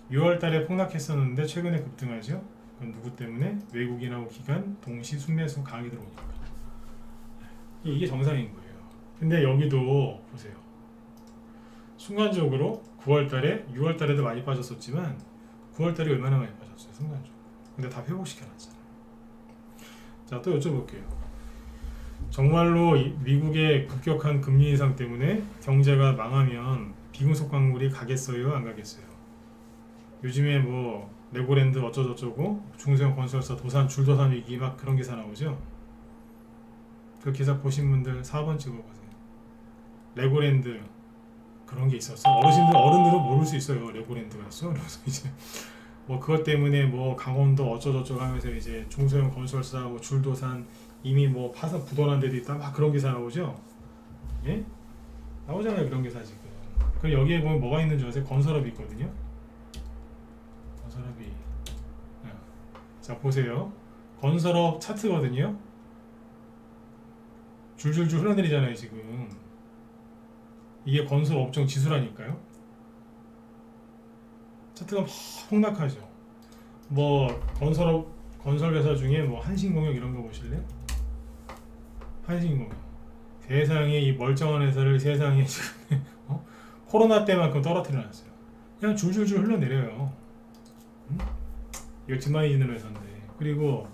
6월 달에 폭락했었는데 최근에 급등하죠? 그건 누구 때문에? 외국인하고 기관 동시 순매수 강하게 들어오니까. 이게 정상인 거예요. 근데 여기도 보세요. 순간적으로 9월달에 6월달에도 많이 빠졌었지만 9월달에 얼마나 많이 빠졌어요. 순간적으로. 근데 다 회복시켜놨잖아요. 자, 또 여쭤볼게요. 정말로 미국의 급격한 금리 인상 때문에 경제가 망하면 비금속 광물이 가겠어요? 안 가겠어요? 요즘에 뭐 레고랜드 어쩌고저쩌고 중소형 건설사 도산 줄도산 위기 막 그런 기사 나오죠? 그 기사 보신 분들 4번 찍어보세요. 레고랜드 그런 게 있었어. 어른들은 모를 수 있어요. 레고랜드가 있어. 그래서 이제 뭐 그것 때문에 뭐 강원도 어쩌고저쩌고 하면서 이제 중소형 건설사 뭐 줄도산 이미 뭐 파산 부도난 데도 있다. 막 그런 기사 나오죠. 예? 나오잖아요. 그런 기사 지금. 그럼 여기에 보면 뭐가 있는지 아세요? 건설업이 있거든요. 건설업이. 자, 보세요. 건설업 차트거든요. 줄줄줄 흘러내리잖아요 지금. 이게 건설업종 지수라니까요. 차트가 막 폭락하죠. 뭐 건설회사 중에 뭐 한신공역 이런 거 보실래요? 한신공역 세상에 이 멀쩡한 회사를 세상에 지금 코로나 때만큼 떨어뜨려 놨어요. 그냥 줄줄줄 흘러내려요. 이거 집만이 있는 회사인데. 그리고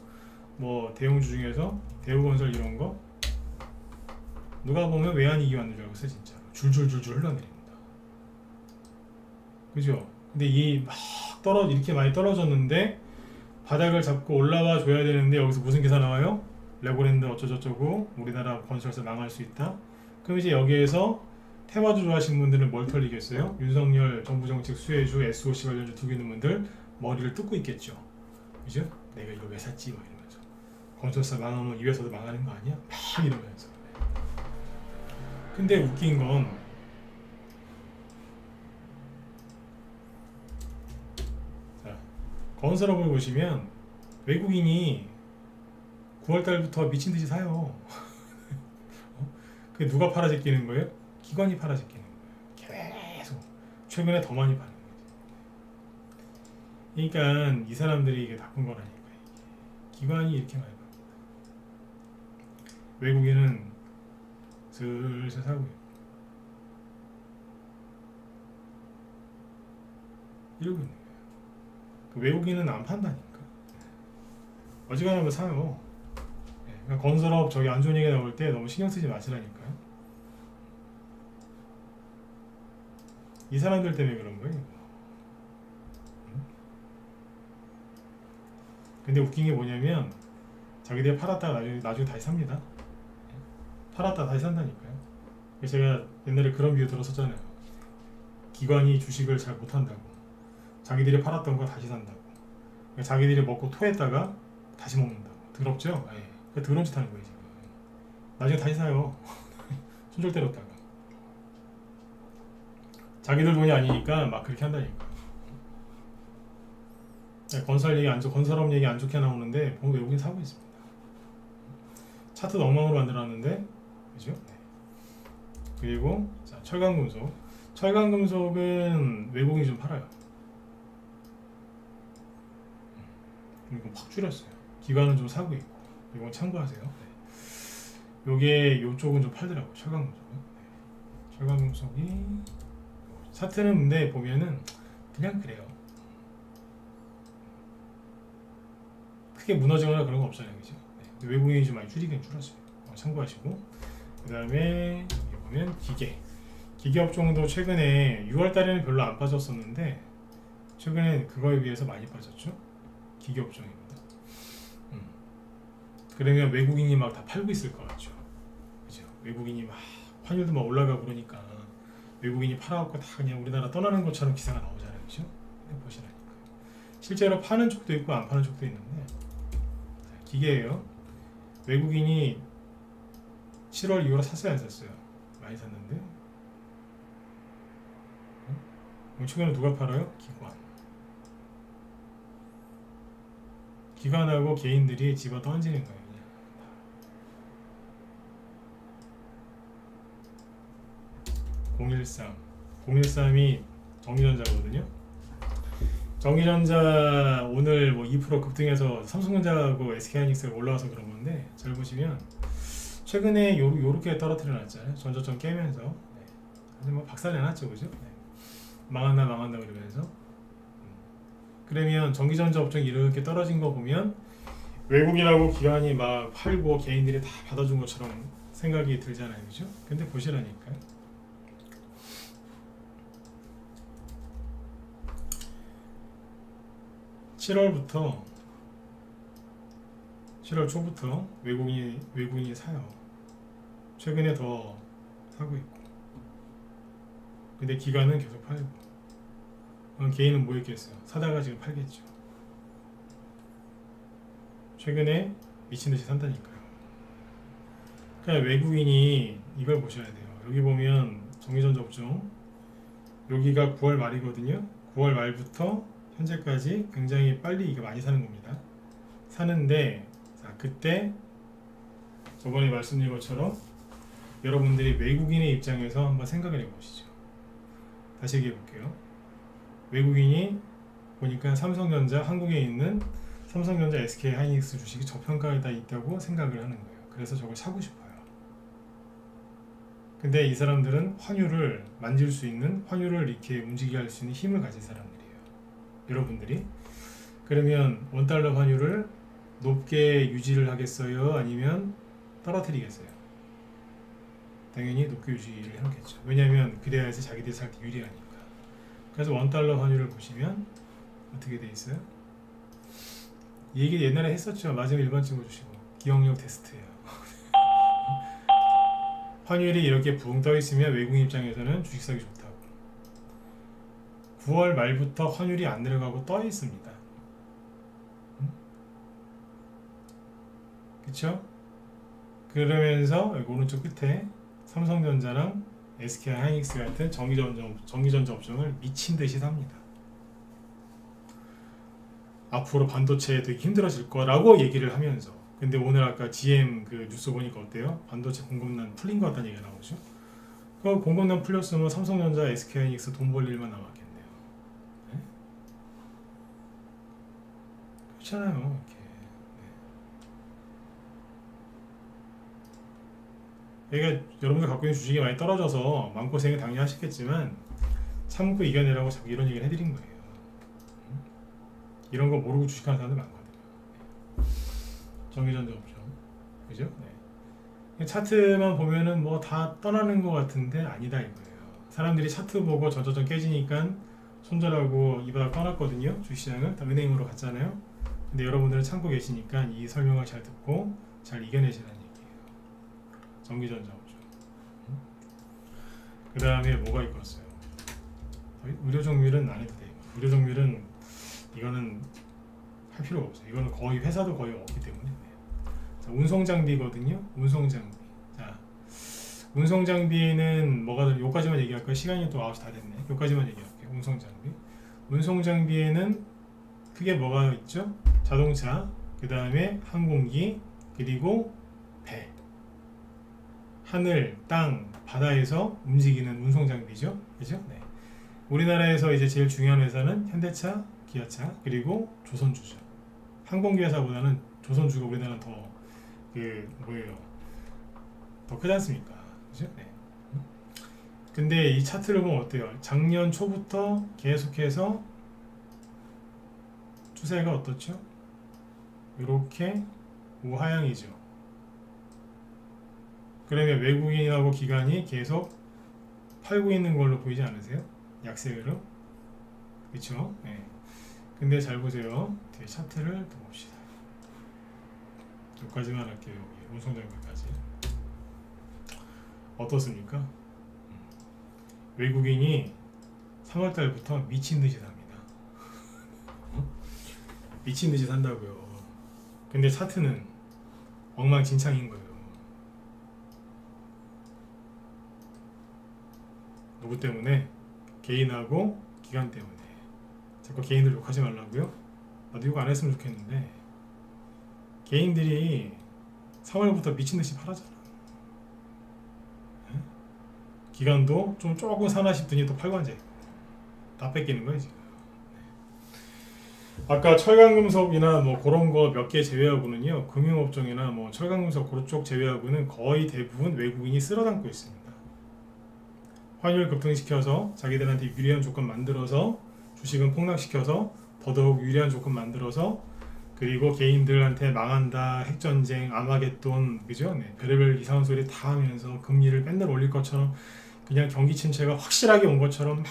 뭐 대형주 중에서 대우건설 이런 거 누가 보면 외환위기 왔는 줄 알겠어요. 진짜 줄줄줄줄 흘러내립니다. 그죠? 근데 이 막 이렇게 많이 떨어졌는데 바닥을 잡고 올라와 줘야 되는데 여기서 무슨 기사 나와요? 레고랜드 어쩌저쩌고 우리나라 건설사 망할 수 있다. 그럼 이제 여기에서 테마주 좋아하시는 분들은 뭘 털리겠어요? 윤석열 정부정책 수혜주 SOC 관련주 두고 있는 분들 머리를 뜯고 있겠죠. 그죠? 내가 이거 왜 샀지? 막 이러면서 건설사 망하면 이 회사도 망하는 거 아니야? 막 이러면서. 근데 웃긴 건 자, 건설업을 보시면 외국인이 9월달부터 미친듯이 사요. 그게 누가 팔아제끼는 거예요? 기관이 팔아제끼는 거예요. 계속 최근에 더 많이 파는 거죠. 그러니까 이 사람들이 이게 나쁜 거라니까. 기관이 이렇게 많이 팝니다. 외국인은 슬슬 사고 있고 이러고 있는 거예요. 그 외국인은 안 판다니까. 어지간하면 사요. 그러니까 건설업 저기 안 좋은 얘기 나올 때 너무 신경 쓰지 마시라니까요. 이 사람들 때문에 그런 거예요. 근데 웃긴 게 뭐냐면 자기들이 팔았다가 나중에 다시 삽니다. 팔았다가 다시 산다니까요. 제가 옛날에 그런 비유 들었었잖아요. 기관이 주식을 잘 못한다고 자기들이 팔았던 거 다시 산다고. 그러니까 자기들이 먹고 토했다가 다시 먹는다고. 더럽죠? 예. 더러운 짓 하는 거예요 지금. 나중에 다시 사요. 손절 때렸다가. 자기들 돈이 아니니까 막 그렇게 한다니까. 건설업 얘기 안 좋게 나오는데 보면 외국인 사고 있습니다. 차트도 엉망으로 만들어놨는데, 그죠? 네. 그리고 자, 철강금속. 철강금속은 외국인이 좀 팔아요. 이거 확 줄였어요. 기관은 좀 사고 있고. 이건 참고하세요. 네. 요게 요쪽은 좀 팔더라고. 철강금속은. 네. 철강금속이 차트는 근데 보면은 그냥 그래요. 크게 무너지거나 그런 거 없잖아요, 그죠? 네. 외국인이 좀 많이 줄이긴 줄었어요. 참고하시고. 그 다음에 여기 보면 기계업종도 최근에 6월달에는 별로 안 빠졌었는데 최근에 그거에 비해서 많이 빠졌죠. 기계업종입니다. 그러면 외국인이 막 다 팔고 있을 것 같죠. 그죠? 외국인이 막 환율도 막 올라가고 그러니까 외국인이 팔아갖고 다 그냥 우리나라 떠나는 것처럼 기사가 나오잖아요, 그죠? 보시라니까. 실제로 파는 쪽도 있고 안 파는 쪽도 있는데 기계예요. 외국인이 7월 이후로 샀어요, 안 샀어요? 많이 샀는데. 최근에 누가 팔아요? 기관하고 개인들이 집어 던지는 거예요. 그냥. 013이 정의전자거든요. 정의전자 오늘 뭐 2% 급등해서 삼성전자하고 SK하이닉스가 올라와서 그런 건데 잘 보시면 최근에 요렇게 떨어뜨려 놨잖아요. 전저점 깨면서. 네. 뭐 박살내놨죠, 그죠? 네. 망한다 그러면서. 그러면 전기전자 업종이 이렇게 떨어진 거 보면 외국인하고 기관이 막 팔고 개인들이 다 받아준 것처럼 생각이 들잖아요, 그죠? 근데 보시라니까요. 7월 초부터 외국인이 사요. 최근에 더 사고 있고. 근데 기관은 계속 팔고. 개인은 뭐 했겠어요? 사다가 지금 팔겠죠. 최근에 미친듯이 산다니까요. 그러니까 외국인이 이걸 보셔야 돼요. 여기 보면 정의전자 업종 여기가 9월 말이거든요. 9월 말부터 현재까지 굉장히 빨리 이거 많이 사는 겁니다. 사는데 자, 그때 저번에 말씀드린 것처럼 여러분들이 외국인의 입장에서 한번 생각을 해보시죠. 다시 얘기해 볼게요. 외국인이 보니까 삼성전자, 한국에 있는 삼성전자, SK하이닉스 주식이 저평가에 있다고 생각을 하는 거예요. 그래서 저걸 사고 싶어요. 근데 이 사람들은 환율을 만질 수 있는, 환율을 이렇게 움직이게 할 수 있는 힘을 가진 사람들이에요. 여러분들이. 그러면 원달러 환율을 높게 유지를 하겠어요? 아니면 떨어뜨리겠어요? 당연히 높게 유지를 해놓겠죠. 왜냐하면 그래야 해서 자기들이 살 때 유리하니까. 그래서 원달러 환율을 보시면 어떻게 돼 있어요? 이 얘기 옛날에 했었죠. 마지막 1번 찍어주시고. 기억력 테스트예요. 환율이 이렇게 붕 떠 있으면 외국인 입장에서는 주식 사기 좋다고. 9월 말부터 환율이 안 내려가고 떠 있습니다. 그쵸? 그러면서 여기 오른쪽 끝에 삼성전자랑 SK 하이닉스 같은 전기전자 업종을 미친듯이 삽니다. 앞으로 반도체 되게 힘들어질 거라고 얘기를 하면서, 근데 오늘 아까 GM 그 뉴스 보니까 어때요? 반도체 공급난 풀린 것 같다는 얘기가 나오죠. 그 공급난 풀렸으면 삼성전자, SK 하이닉스 돈 벌 일만 남았겠네요. 네? 그렇잖아요. 이렇게. 그러니까 여러분들 갖고 있는 주식이 많이 떨어져서 마음고생을 당연히 하시겠지만 참고 이겨내라고 자꾸 이런 얘기를 해드린 거예요. 이런 거 모르고 주식하는 사람들 많거든요. 전기전자 업종, 그죠? 네. 차트만 보면은 뭐 다 떠나는 것 같은데 아니다 이거예요. 사람들이 차트 보고 저저저 깨지니까 손절하고 이 바닥 떠났거든요. 주식시장은 다 은행으로 갔잖아요. 근데 여러분들은 참고 계시니까 이 설명을 잘 듣고 잘 이겨내시라는 얘기예요. 전기전자 업종. 그 다음에 뭐가 있겠어요? 의료정밀은 안 해도 돼요. 의료정밀은 이거는 할 필요가 없어요. 이거는 거의 회사도 거의 없기 때문에. 자, 운송장비거든요. 운송장비. 자, 운송장비는 뭐가 요까지만 얘기할까요? 시간이 또 9시 다 됐네. 요까지만 얘기할게요. 운송장비. 운송장비에는 크게 뭐가 있죠? 자동차, 그 다음에 항공기, 그리고 배. 하늘, 땅, 바다에서 움직이는 운송장비죠. 그죠? 네. 우리나라에서 이제 제일 중요한 회사는 현대차, 기아차, 그리고 조선주죠. 항공기 회사보다는 조선주가 우리나라는 더 더 크지 않습니까? 그죠? 네. 근데 이 차트를 보면 어때요? 작년 초부터 계속해서 추세가 어떻죠? 이렇게 우하향이죠. 그러면 외국인하고 기관이 계속 팔고 있는 걸로 보이지 않으세요? 약세로. 그쵸? 네. 근데 잘 보세요. 뒤에 차트를 또 봅시다. 여기까지만 할게요. 여기 운송장비까지. 어떻습니까? 외국인이 3월달부터 미친듯이 삽니다. 미친듯이 산다고요. 근데 차트는 엉망진창인 거예요. 누구 때문에? 개인하고 기관 때문에. 자꾸 개인들 욕하지 말라고요? 나도 욕 안 했으면 좋겠는데 개인들이 3월부터 미친듯이 팔았잖아. 네? 기관도 좀 조금 사나 싶더니 또 팔고 앉아있고 다 뺏기는 거예요 지금. 네. 아까 철강금속이나 뭐 그런 거 몇 개 제외하고는요, 금융업종이나 뭐 철강금속 그쪽 제외하고는 거의 대부분 외국인이 쓸어담고 있습니다. 환율 급등시켜서 자기들한테 유리한 조건 만들어서 주식은 폭락시켜서 더더욱 유리한 조건 만들어서, 그리고 개인들한테 망한다, 핵전쟁, 아마겟돈, 그죠? 네, 별의별 이상한 소리 다 하면서 금리를 맨날 올릴 것처럼 그냥 경기 침체가 확실하게 온 것처럼 막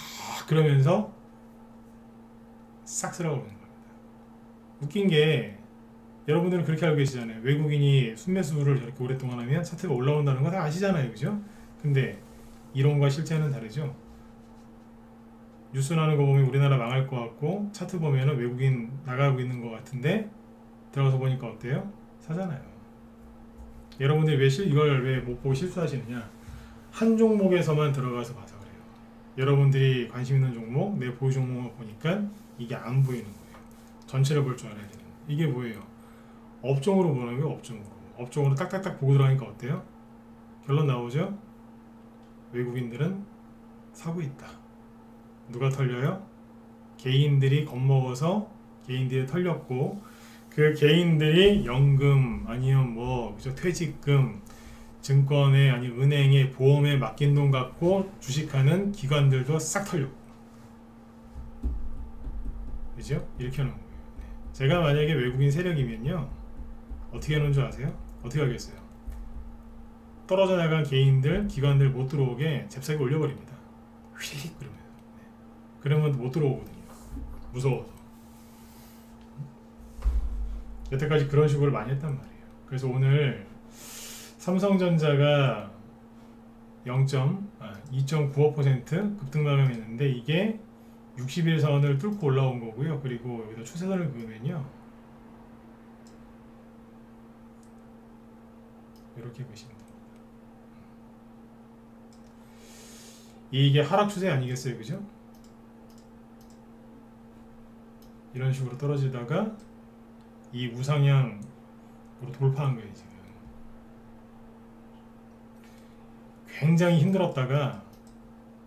그러면서 싹 쓸어오는 겁니다. 웃긴 게 여러분들은 그렇게 알고 계시잖아요. 외국인이 순매수를 저렇게 오랫동안 하면 차트가 올라온다는 거 다 아시잖아요. 그죠? 근데 이론과 실제는 다르죠. 뉴스 나는 거 보면 우리나라 망할 것 같고 차트 보면은 외국인 나가고 있는 것 같은데 들어가서 보니까 어때요? 사잖아요. 여러분들이 이걸 왜 못 보고 실수하시느냐? 한 종목에서만 들어가서 봐서 그래요. 여러분들이 관심 있는 종목, 내 보유 종목을 보니까 이게 안 보이는 거예요. 전체를 볼 줄 알아야 되는 거예요. 이게 뭐예요? 업종으로 보는 거예요. 업종으로 딱딱딱 보고 들어가니까 어때요? 결론 나오죠? 외국인들은 사고 있다. 누가 털려요? 개인들이 겁먹어서 개인들이 털렸고, 그 개인들이 연금 아니면 뭐 그죠? 퇴직금, 증권에 아니 은행에 보험에 맡긴 돈 갖고 주식하는 기관들도 싹 털려. 그죠? 이렇게 하는 거예요. 제가 만약에 외국인 세력이면요 어떻게 하는 줄 아세요? 어떻게 하겠어요? 떨어져 나간 개인들, 기관들 못 들어오게 잽싸게 올려버립니다. 휘릭 그러면. 그러면 못 들어오거든요. 무서워서. 여태까지 그런 식으로 많이 했단 말이에요. 그래서 오늘 삼성전자가 2.95% 급등 마감했는데 이게 60일선을 뚫고 올라온 거고요. 그리고 여기다 추세선을 그으면요 이렇게 보시면 됩니다. 이게 하락 추세 아니겠어요, 그죠? 이런 식으로 떨어지다가 이 우상향으로 돌파한 거예요. 지금 굉장히 힘들었다가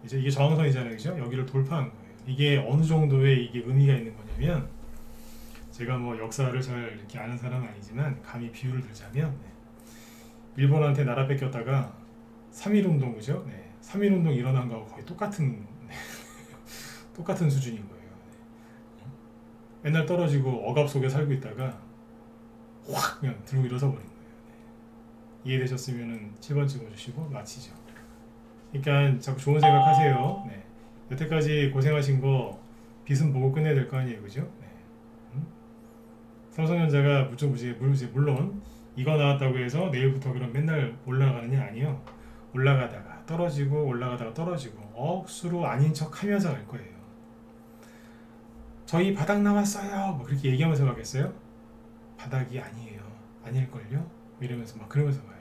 이제 이게 저항선이잖아요, 그죠? 여기를 돌파한 거예요. 이게 어느 정도의 이게 의미가 있는 거냐면, 제가 뭐 역사를 잘 이렇게 아는 사람은 아니지만 감히 비유를 들자면, 일본한테 나라 뺏겼다가 3.1운동, 그죠? 3.1운동 일어난 거하고 거의 똑같은 똑같은 수준인 거예요. 맨날 떨어지고 억압 속에 살고 있다가 확 그냥 들고 일어서 버린 거예요. 이해되셨으면 7번 찍어주시고 마치죠. 그러니까 자꾸 좋은 생각하세요. 여태까지 고생하신 거 빚은 보고 끝내야 될 거 아니에요, 그죠? 삼성전자가 물론 이거 나왔다고 해서 내일부터 그럼 맨날 올라가느냐? 아니요. 올라가다가 떨어지고 올라가다가 떨어지고 억수로 아닌 척 하면서 갈 거예요. 저희 바닥 나왔어요 뭐 그렇게 얘기하면서 가겠어요? 바닥이 아니에요. 아닐걸요? 이러면서 막 그러면서 가요.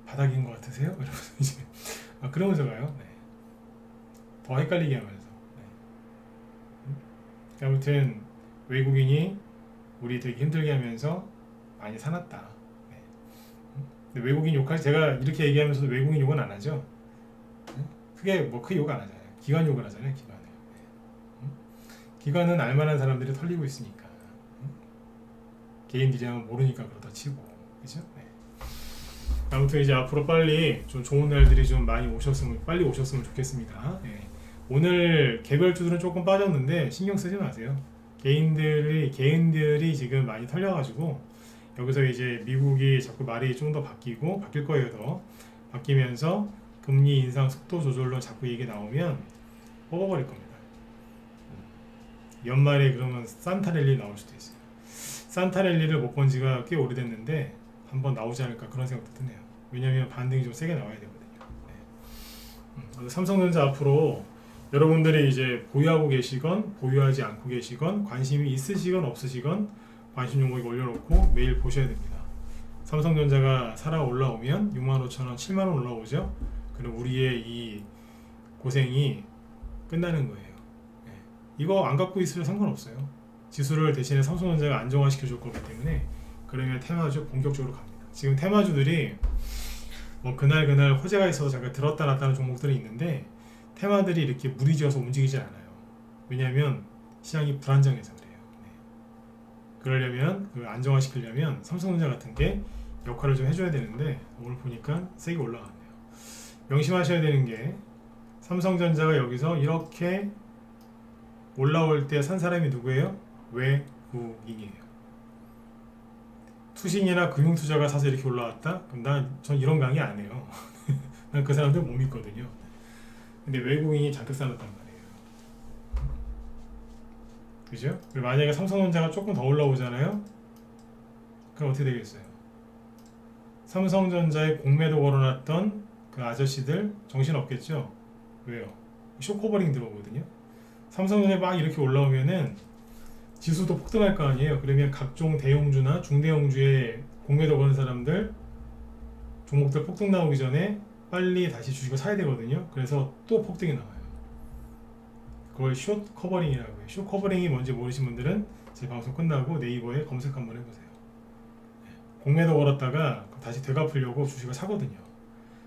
바닥인 것 같으세요? 이러면서 이제 막 그러면서 가요. 더 헷갈리게 하면서. 아무튼 외국인이 우리 되게 힘들게 하면서 많이 사놨다. 근데 외국인 욕할 제가 이렇게 얘기하면서도 외국인 욕은 안 하죠. 크게 욕 안 하잖아요. 기관 욕을 하잖아요. 기관은 알만한 사람들이 털리고 있으니까. 개인들이 하면 모르니까 그러다 치고. 그죠? 아무튼 이제 앞으로 빨리 좀 좋은 날들이 좀 빨리 오셨으면 좋겠습니다. 오늘 개별주들은 조금 빠졌는데 신경 쓰지 마세요. 개인들이 지금 많이 털려가지고 여기서 이제 미국이 자꾸 말이 좀 더 바뀔 거예요. 더 바뀌면서 금리 인상 속도 조절로 자꾸 이게 나오면 뽑아버릴 겁니다. 연말에 그러면 산타랠리 나올 수도 있어요. 산타랠리를 못 본 지가 꽤 오래됐는데 한번 나오지 않을까 그런 생각도 드네요. 왜냐하면 반등이 좀 세게 나와야 되거든요. 삼성전자 앞으로 여러분들이 이제 보유하고 계시건 보유하지 않고 계시건 관심이 있으시건 없으시건 관심 종목에 올려놓고 매일 보셔야 됩니다. 삼성전자가 살아 올라오면 65,000원, 7만원 올라오죠. 그럼 우리의 이 고생이 끝나는 거예요. 이거 안 갖고 있으면 상관없어요. 지수를 대신에 삼성전자가 안정화시켜 줄 거기 때문에 그러면 테마주 본격적으로 갑니다. 지금 테마주들이 뭐 그날 호재가 있어서 잠깐 들었다 놨다 하는 종목들이 있는데 테마들이 이렇게 무리지어서 움직이지 않아요. 왜냐하면 시장이 불안정해서 그래요. 그러려면 안정화시키려면 삼성전자 같은 게 역할을 좀 해줘야 되는데 오늘 보니까 세게 올라갔네요. 명심하셔야 되는 게 삼성전자가 여기서 이렇게 올라올 때 산 사람이 누구예요? 외국인이에요. 투신이나 금융투자가 사서 이렇게 올라왔다? 그럼 전 이런 강의 안 해요. 난 그 사람들 못 믿거든요. 근데 외국인이 잔뜩 사놨단 말이에요. 그죠? 그리고 만약에 삼성전자가 조금 더 올라오잖아요? 그럼 어떻게 되겠어요? 삼성전자에 공매도 걸어놨던 그 아저씨들 정신 없겠죠? 왜요? 쇼커버링 들어오거든요. 삼성전자 막 이렇게 올라오면은 지수도 폭등할 거 아니에요. 그러면 각종 대형주나 중대형주에 공매도 거는 사람들 종목들 폭등 나오기 전에 빨리 다시 주식을 사야 되거든요. 그래서 또 폭등이 나와요. 그걸 숏 커버링이라고 해요. 숏 커버링이 뭔지 모르신 분들은 제 방송 끝나고 네이버에 검색 한번 해보세요. 공매도 걸었다가 다시 되갚으려고 주식을 사거든요.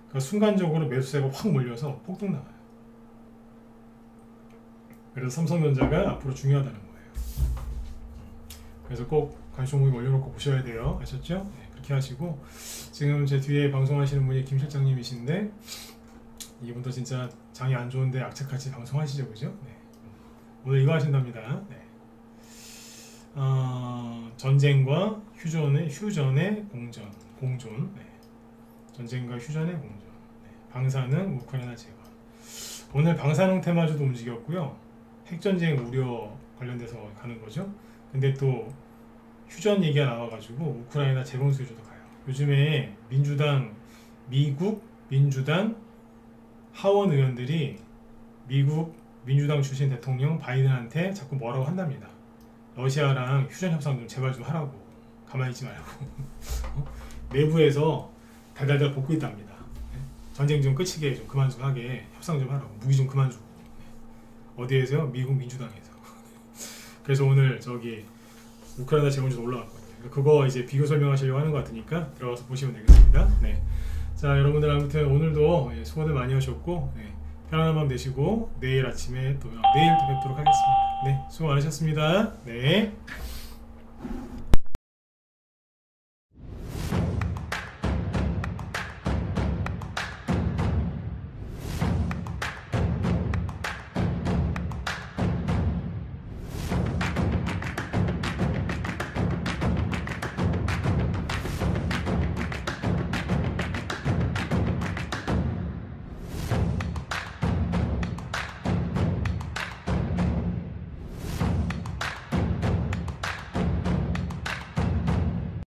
그러니까 순간적으로 매수세가 확 몰려서 폭등 나와요. 그래서 삼성전자가 앞으로 중요하다는 거예요. 그래서 꼭 관심 종목에 올려놓고 보셔야 돼요. 아셨죠? 그렇게 하시고, 지금 제 뒤에 방송하시는 분이 김 실장님이신데 이분도 진짜 장이 안 좋은데 악착같이 방송하시죠, 그죠? 네. 오늘 이거 하신답니다. 네. 전쟁과 휴전의 공존. 네. 전쟁과 휴전의 공존. 네. 방사능 우크라이나 재건. 오늘 방사능 테마주도 움직였고요. 핵전쟁 우려 관련돼서 가는 거죠. 근데 또 휴전 얘기가 나와가지고 우크라이나 재건 수주도 가요. 요즘에 미국 민주당 하원 의원들이 미국 민주당 출신 대통령 바이든한테 자꾸 뭐라고 한답니다. 러시아랑 휴전 협상 좀 제발 좀 하라고. 가만히 있지 말고. 내부에서 달달달 볶고 있답니다. 전쟁 좀 끝이게 좀 그만 좀 하게 협상 좀 하라고. 무기 좀 그만 주고. 어디에서요? 미국 민주당에서. 그래서 오늘 저기 우크라이나 재건주도 올라왔거든요. 그거 이제 비교 설명하시려고 하는 것 같으니까 들어가서 보시면 되겠습니다. 네. 자, 여러분들 아무튼 오늘도 수고들 많이 하셨고, 네. 편안한 밤 되시고 내일 아침에 내일 또 뵙도록 하겠습니다. 네, 수고 많으셨습니다. 네.